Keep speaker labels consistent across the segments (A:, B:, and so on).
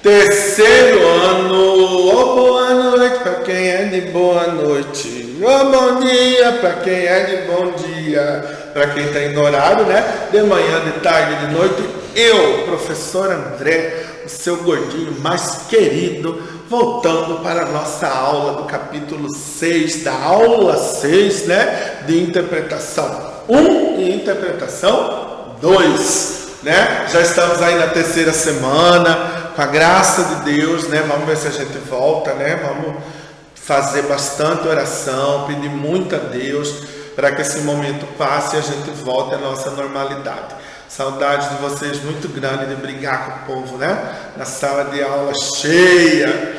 A: Terceiro ano, boa noite para quem é de boa noite, bom dia para quem é de bom dia, para quem está em horário, né? De manhã, de tarde, de noite. Eu, professor André, o seu gordinho mais querido, voltando para a nossa aula do capítulo 6, da aula 6, né? De interpretação 1 e interpretação 2, né? Já estamos aí na terceira semana. Com a graça de Deus, né? Vamos ver se a gente volta, né? Vamos fazer bastante oração, pedir muito a Deus para que esse momento passe e a gente volte à nossa normalidade. Saudade de vocês muito grande de brigar com o povo, né? Na sala de aula cheia,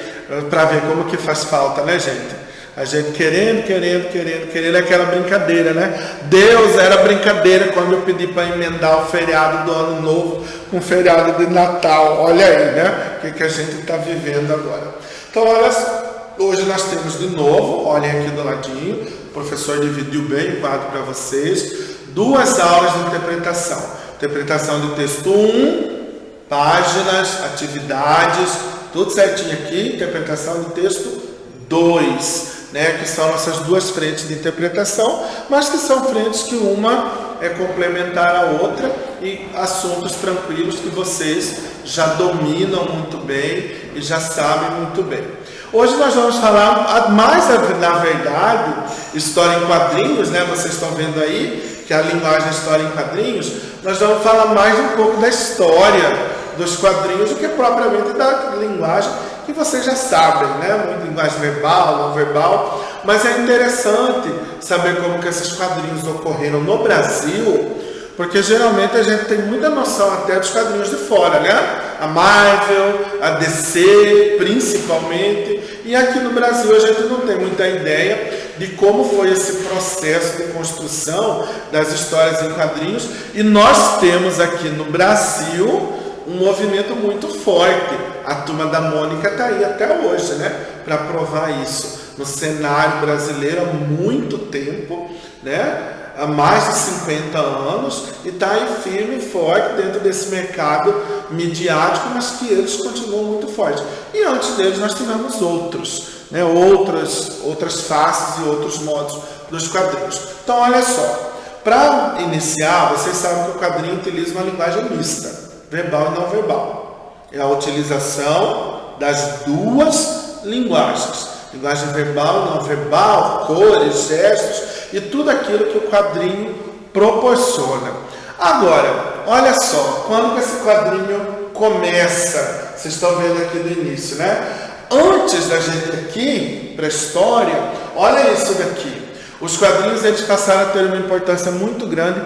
A: para ver como que faz falta, né, gente? A gente querendo aquela brincadeira, né? Deus era brincadeira quando eu pedi para emendar o feriado do Ano Novo com o feriado de Natal. Olha aí, né? O que a gente está vivendo agora. Então, olha só. Hoje nós temos de novo, olhem aqui do ladinho, o professor dividiu bem o quadro para vocês, 2 aulas de interpretação. Interpretação do texto 1, páginas, atividades, tudo certinho aqui. Interpretação do texto 2. Né, que são nossas 2 frentes de interpretação, mas que são frentes que uma é complementar à outra e assuntos tranquilos que vocês já dominam muito bem e já sabem muito bem. Hoje nós vamos falar mais, na verdade, história em quadrinhos, né? Vocês estão vendo aí que a linguagem é história em quadrinhos. Nós vamos falar mais um pouco da história dos quadrinhos do que propriamente da linguagem que vocês já sabem, né? Muito linguagem verbal, não verbal, mas é interessante saber como que esses quadrinhos ocorreram no Brasil, porque geralmente a gente tem muita noção até dos quadrinhos de fora, né? A Marvel, a DC, principalmente, e aqui no Brasil a gente não tem muita ideia de como foi esse processo de construção das histórias em quadrinhos, e nós temos aqui no Brasil um movimento muito forte. A Turma da Mônica está aí até hoje, né? Para provar isso no cenário brasileiro há muito tempo, né? Há mais de 50 anos, e está aí firme e forte dentro desse mercado midiático, mas que eles continuam muito fortes. E antes deles nós tivemos outros, né? Outras faces e outros modos dos quadrinhos. Então, olha só, para iniciar, vocês sabem que o quadrinho utiliza uma linguagem mista, verbal e não verbal. É a utilização das 2 linguagens. Linguagem verbal e não verbal, cores, gestos e tudo aquilo que o quadrinho proporciona. Agora, olha só, quando que esse quadrinho começa? Vocês estão vendo aqui do início, né? Antes da gente aqui, para a história, olha isso daqui. Os quadrinhos eles passaram a ter uma importância muito grande,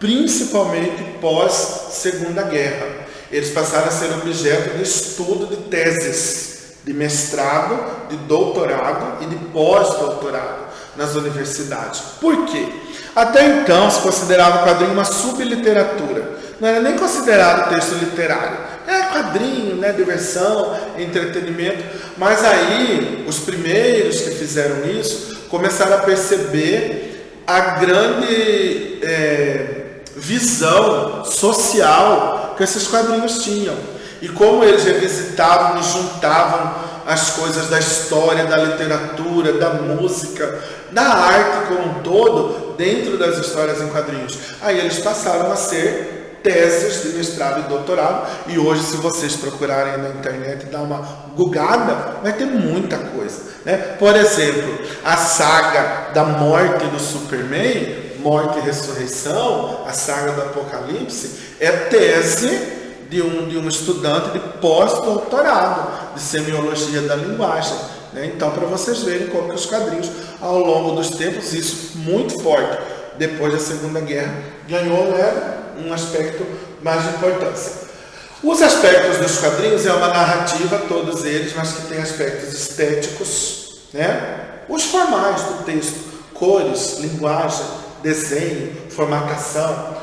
A: principalmente pós-Segunda Guerra. Eles passaram a ser objeto de estudo de teses, de mestrado, de doutorado e de pós-doutorado nas universidades. Por quê? Até então se considerava o quadrinho uma subliteratura. Não era nem considerado texto literário. Era quadrinho, né? Diversão, entretenimento. Mas aí, os primeiros que fizeram isso começaram a perceber a grande visão social que esses quadrinhos tinham. E como eles revisitavam e juntavam as coisas da história, da literatura, da música, da arte como um todo, dentro das histórias em quadrinhos. Aí eles passaram a ser teses de mestrado e doutorado. E hoje, se vocês procurarem na internet e dar uma googada, vai ter muita coisa, né? Por exemplo, a saga da morte do Superman, Morte e Ressurreição, a saga do Apocalipse, é tese de um estudante de pós-doutorado de semiologia da linguagem, né? Então, para vocês verem como que os quadrinhos, ao longo dos tempos, isso muito forte, depois da Segunda Guerra, ganhou, né, um aspecto mais de importância. Os aspectos dos quadrinhos é uma narrativa, todos eles, mas que tem aspectos estéticos, né? Os formais do texto, cores, linguagem, desenho, formatação,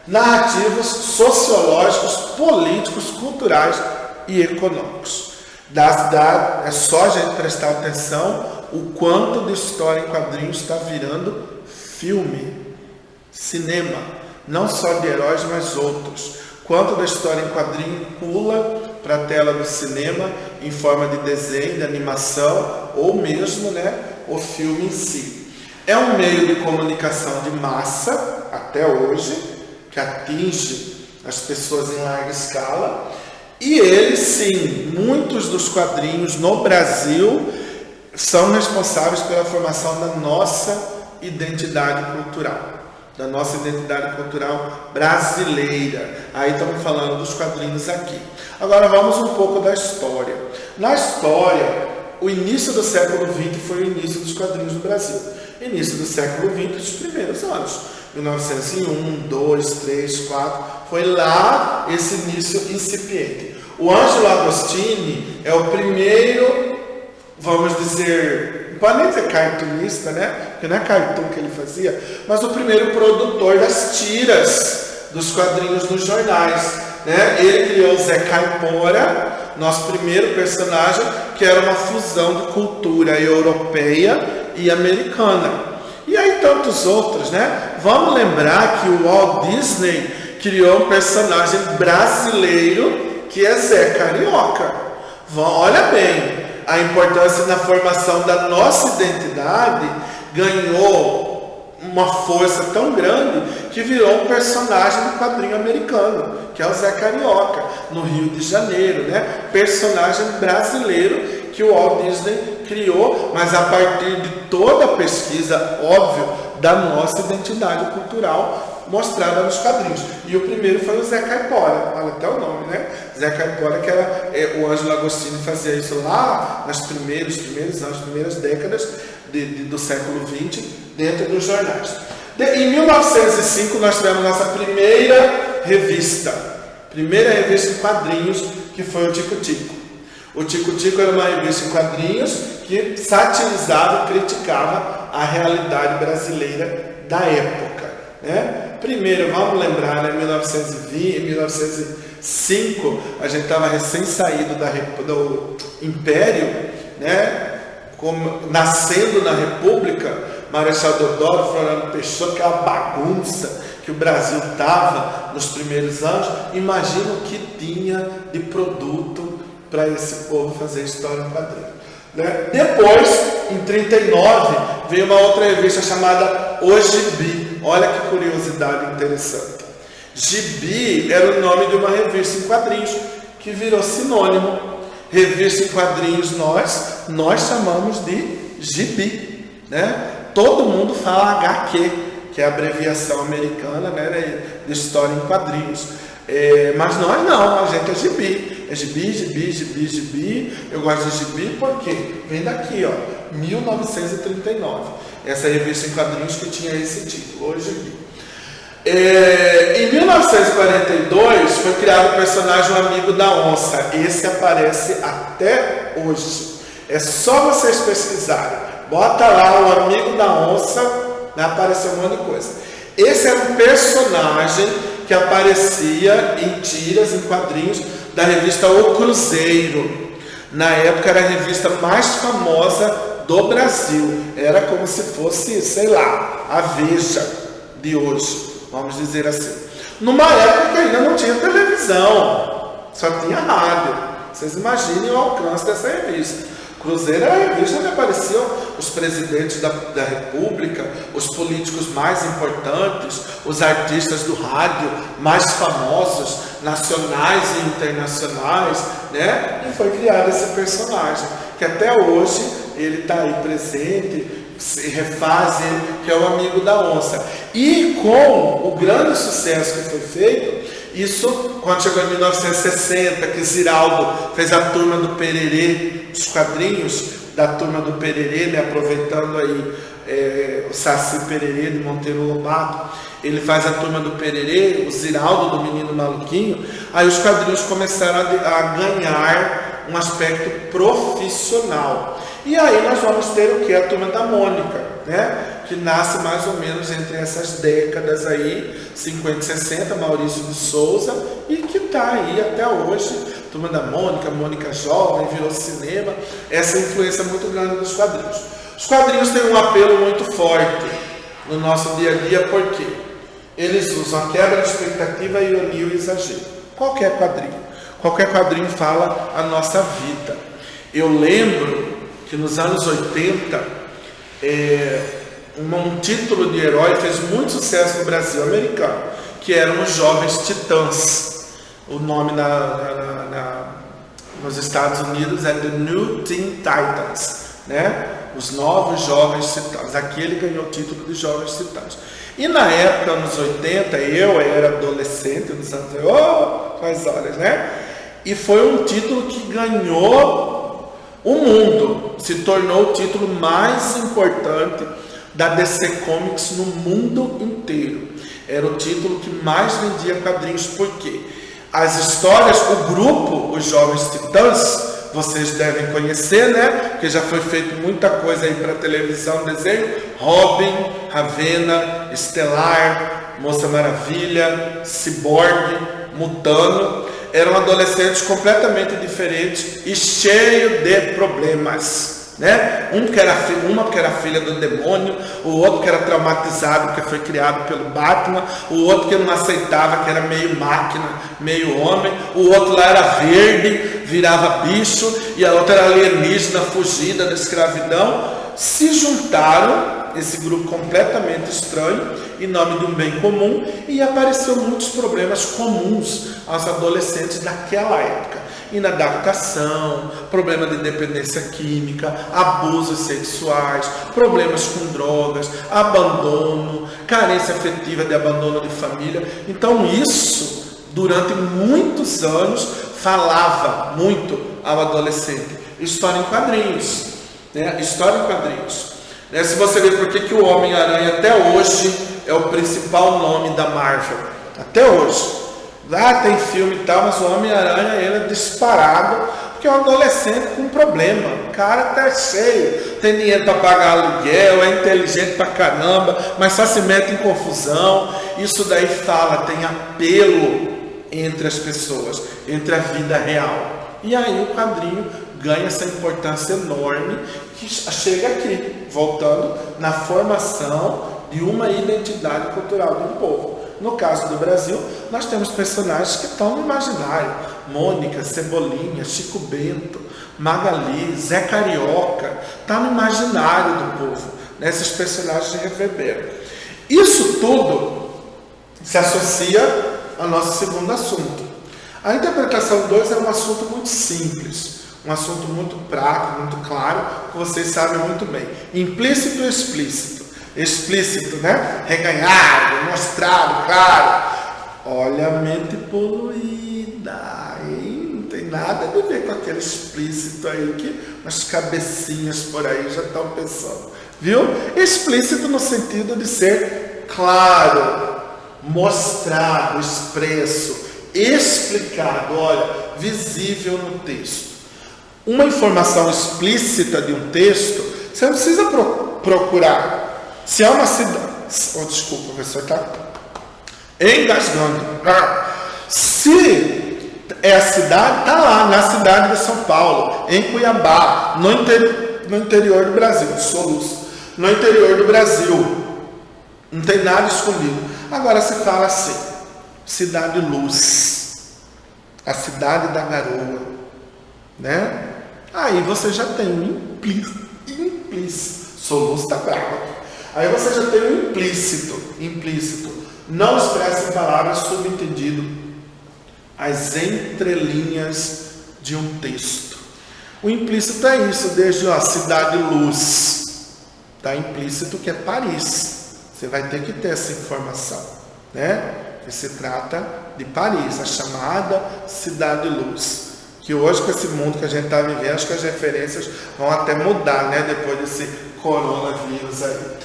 A: narrativos sociológicos, políticos, culturais e econômicos. É só a gente prestar atenção o quanto de história em quadrinhos está virando filme, cinema, não só de heróis, mas outros. quanto da história em quadrinho pula para a tela do cinema em forma de desenho, de animação ou mesmo, né, o filme em si. É um meio de comunicação de massa, até hoje, que atinge as pessoas em larga escala. E ele, sim, muitos dos quadrinhos no Brasil são responsáveis pela formação da nossa identidade cultural. Da nossa identidade cultural brasileira. Aí estamos falando dos quadrinhos aqui. Agora vamos um pouco da história. Na história, o início do século XX foi o início dos quadrinhos no Brasil. Início do século XX, os primeiros anos. 1901, 2, 3, 4. Foi lá esse início incipiente. O Ângelo Agostini é o primeiro, vamos dizer, não pode nem dizer cartunista, né? Porque não é cartoon que ele fazia, mas o primeiro produtor das tiras dos quadrinhos nos jornais, né? Ele criou o Zé Caipora, nosso primeiro personagem, que era uma fusão de cultura europeia e americana. E aí tantos outros, né? Vamos lembrar que o Walt Disney criou um personagem brasileiro que é Zé Carioca. Olha bem, a importância na formação da nossa identidade ganhou uma força tão grande que virou um personagem do quadrinho americano, que é o Zé Carioca, no Rio de Janeiro, né? Personagem brasileiro que o Walt Disney criou, mas a partir de toda a pesquisa, óbvio, da nossa identidade cultural mostrada nos quadrinhos. E o primeiro foi o Zé Caipora, olha até o nome, né? Zé Caipora, que era o Ângelo Agostini fazia isso lá nos primeiros anos, primeiras décadas do século XX, dentro dos jornais. Em 1905 nós tivemos nossa primeira revista em quadrinhos, que foi o Tico Tico. O Tico Tico era uma revista em quadrinhos que satirizava e criticava a realidade brasileira da época, né? Primeiro, vamos lembrar, né, em 1905, a gente estava recém-saído do Império, né, nascendo na República, Marechal Deodoro, Floriano Peixoto, que é uma bagunça que o Brasil estava nos primeiros anos. Imagina o que tinha de produto para esse povo fazer história em quadrinho, né? Depois, em 1939, veio uma outra revista chamada O Gibi. Olha que curiosidade interessante. Gibi era o nome de uma revista em quadrinhos que virou sinônimo. Revista em quadrinhos nós chamamos de gibi, né? Todo mundo fala HQ, que é a abreviação americana, né, de história em quadrinhos. Mas nós não, a gente é gibi. É gibi. Eu gosto de gibi porque vem daqui, ó, 1939. Essa revista em quadrinhos que tinha esse título, O Gibi. Em 1942 foi criado o personagem O Amigo da Onça. Esse aparece até hoje. É só vocês pesquisarem. Bota lá O Amigo da Onça, vai aparecer um monte de coisa. Esse era um personagem que aparecia em tiras, em quadrinhos da revista O Cruzeiro. Na época era a revista mais famosa do Brasil. Era como se fosse, sei lá, a Veja de hoje, vamos dizer assim. Numa época que ainda não tinha televisão, só tinha rádio. Vocês imaginem o alcance dessa revista. Cruzeiro era a revista onde apareciam os presidentes da República, os políticos mais importantes, os artistas do rádio mais famosos, nacionais e internacionais, né? E foi criado esse personagem, que até hoje ele está aí presente, se refaz ele, que é o Amigo da Onça. E com o grande sucesso que foi feito, isso quando chegou em 1960, que Ziraldo fez a Turma do Pererê, os quadrinhos da Turma do Pererê, né, aproveitando aí o Saci Pererê de Monteiro Lobato, ele faz a Turma do Pererê, o Ziraldo do Menino Maluquinho. Aí os quadrinhos começaram a ganhar um aspecto profissional. E aí nós vamos ter o que? A Turma da Mônica, né? Que nasce mais ou menos entre essas décadas aí, 50 e 60, Maurício de Souza, e que está aí até hoje. Turma da Mônica, Mônica Jovem, virou cinema, essa influência muito grande dos quadrinhos. Os quadrinhos têm um apelo muito forte no nosso dia a dia, porque eles usam a quebra de expectativa, a ironia e o exagero. Qualquer quadrinho fala a nossa vida. Eu lembro que nos anos 80, um título de herói fez muito sucesso no Brasil americano, que eram os Jovens Titãs. O nome nos Estados Unidos é The New Teen Titans, né? Os Novos Jovens Titãs. Aqui ele ganhou o título de Jovens Titãs. E na época, nos 80, eu era adolescente, nos anos... quais horas, né? E foi um título que ganhou o mundo. Se tornou o título mais importante da DC Comics no mundo inteiro. Era o título que mais vendia quadrinhos. Por quê? As histórias, o grupo, os Jovens Titãs, vocês devem conhecer, né? Porque já foi feito muita coisa aí para televisão, desenho. Robin, Ravena, Estelar, Moça Maravilha, Cyborg, Mutano. Eram adolescentes completamente diferentes e cheios de problemas, né? Uma que era filha do demônio, o outro que era traumatizado porque foi criado pelo Batman, o outro que não aceitava, que era meio máquina, meio homem, o outro lá era verde, virava bicho, e a outra era alienígena, fugida da escravidão. Se juntaram, esse grupo completamente estranho, em nome de um bem comum, e apareceu muitos problemas comuns aos adolescentes daquela época. Inadaptação, problema de dependência química, abusos sexuais, problemas com drogas, abandono, carência afetiva de abandono de família. Então isso, durante muitos anos, falava muito ao adolescente. História em quadrinhos, né? História em quadrinhos. Se você ver por que o Homem-Aranha até hoje é o principal nome da Marvel, até hoje. Lá tem filme e tal, mas o Homem-Aranha ele é disparado, porque é um adolescente com problema. O cara tá cheio, tem dinheiro para pagar aluguel, é inteligente pra caramba, mas só se mete em confusão. Isso daí tem apelo entre as pessoas, entre a vida real. E aí o quadrinho ganha essa importância enorme que chega aqui, voltando na formação de uma identidade cultural de um povo. No caso do Brasil, nós temos personagens que estão no imaginário. Mônica, Cebolinha, Chico Bento, Magali, Zé Carioca, está no imaginário do povo, né? Esses personagens reverberam. Isso tudo se associa ao nosso segundo assunto. A interpretação 2 é um assunto muito simples, um assunto muito prático, muito claro, que vocês sabem muito bem. Implícito e explícito. Explícito, né? Reganhado, mostrado, claro. Olha a mente poluída, hein? Não tem nada a ver com aquele explícito aí que as cabecinhas por aí já estão pensando. Viu? Explícito no sentido de ser claro, mostrado, expresso, explicado, olha, visível no texto. Uma informação explícita de um texto, você não precisa procurar. Se é uma cidade... desculpa, o professor está engasgando. Se é a cidade, está lá, na cidade de São Paulo, em Cuiabá, no interior do Brasil, Soluço, no interior do Brasil. Não tem nada escondido. Agora se fala assim, Cidade Luz, a cidade da garoa, né? Aí você já tem um implícito. Soluço está bravo. Aí você já tem um implícito. Não expressa em palavras, subentendido, as entrelinhas de um texto. O implícito é isso, desde a Cidade Luz. Está implícito que é Paris. Você vai ter que ter essa informação, né? Que se trata de Paris, a chamada Cidade Luz. Que hoje, com esse mundo que a gente está vivendo, acho que as referências vão até mudar, né? Depois desse coronavírus aí.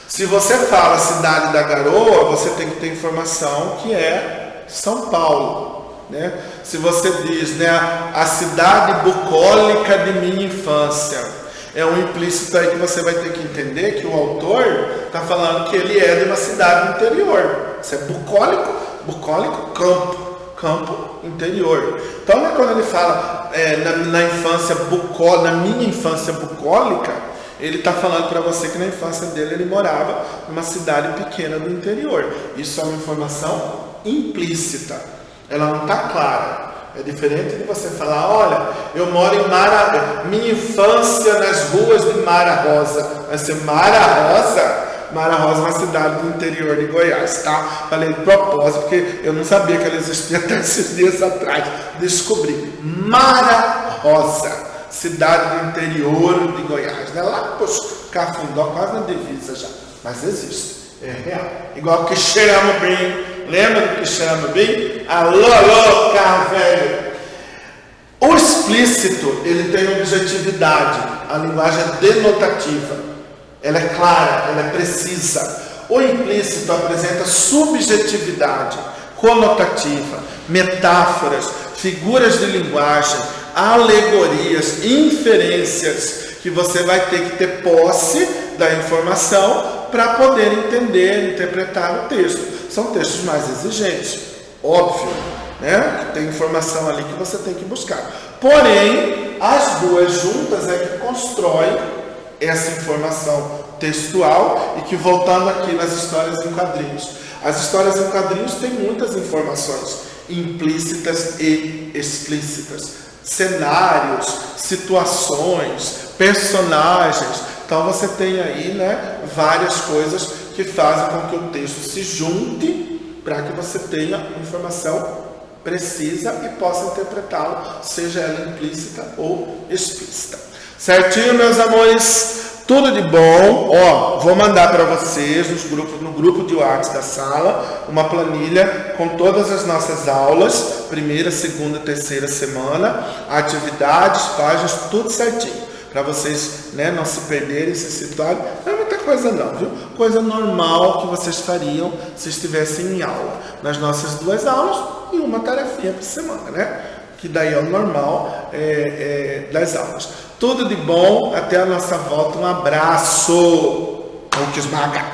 A: Se você fala Cidade da Garoa, você tem que ter informação que é São Paulo, né? Se você diz, né, a cidade bucólica de minha infância, é um implícito aí que você vai ter que entender que o autor está falando que ele é de uma cidade interior. Isso é bucólico, campo interior. Então, né, quando ele fala na minha infância bucólica, ele está falando para você que na infância dele ele morava numa cidade pequena do interior. Isso é uma informação implícita. ela não está clara. É diferente de você falar, olha, eu moro em Mara, minha infância nas ruas de Mara Rosa. Vai ser Mara Rosa? Mara Rosa é uma cidade do interior de Goiás, tá? Falei de propósito, porque eu não sabia que ela existia até esses dias atrás. Descobri. Mara Rosa, cidade do interior de Goiás. Né? Lá, poxa, Cafundó, quase na divisa já. Mas existe. É real. Igual que cheiramos bem. Lembra do que cheiramos bem? Alô, carro velho. O explícito, ele tem objetividade. A linguagem é denotativa. Ela é clara, ela é precisa. O implícito apresenta subjetividade, conotativa, metáforas, figuras de linguagem, alegorias, inferências, que você vai ter que ter posse da informação para poder entender, interpretar o texto. São textos mais exigentes, óbvio, né? Tem informação ali que você tem que buscar. Porém, as duas juntas é que constroem essa informação textual e que, voltando aqui nas histórias em quadrinhos, as histórias em quadrinhos têm muitas informações implícitas e explícitas, cenários, situações, personagens. Então você tem aí, né, várias coisas que fazem com que o texto se junte para que você tenha informação precisa e possa interpretá-lo, seja ela implícita ou explícita. Certinho, meus amores? Tudo de bom. Ó, vou mandar para vocês no grupo de WhatsApp da sala uma planilha com todas as nossas aulas, primeira, segunda, terceira semana, atividades, páginas, tudo certinho, para vocês, né, não se perderem, se situarem. Não é muita coisa não, viu? Coisa normal que vocês fariam se estivessem em aula, nas nossas 2 aulas e uma tarefinha por semana, né? Que daí é o normal das aulas. Tudo de bom, até a nossa volta, um abraço. Vamos que esmaga.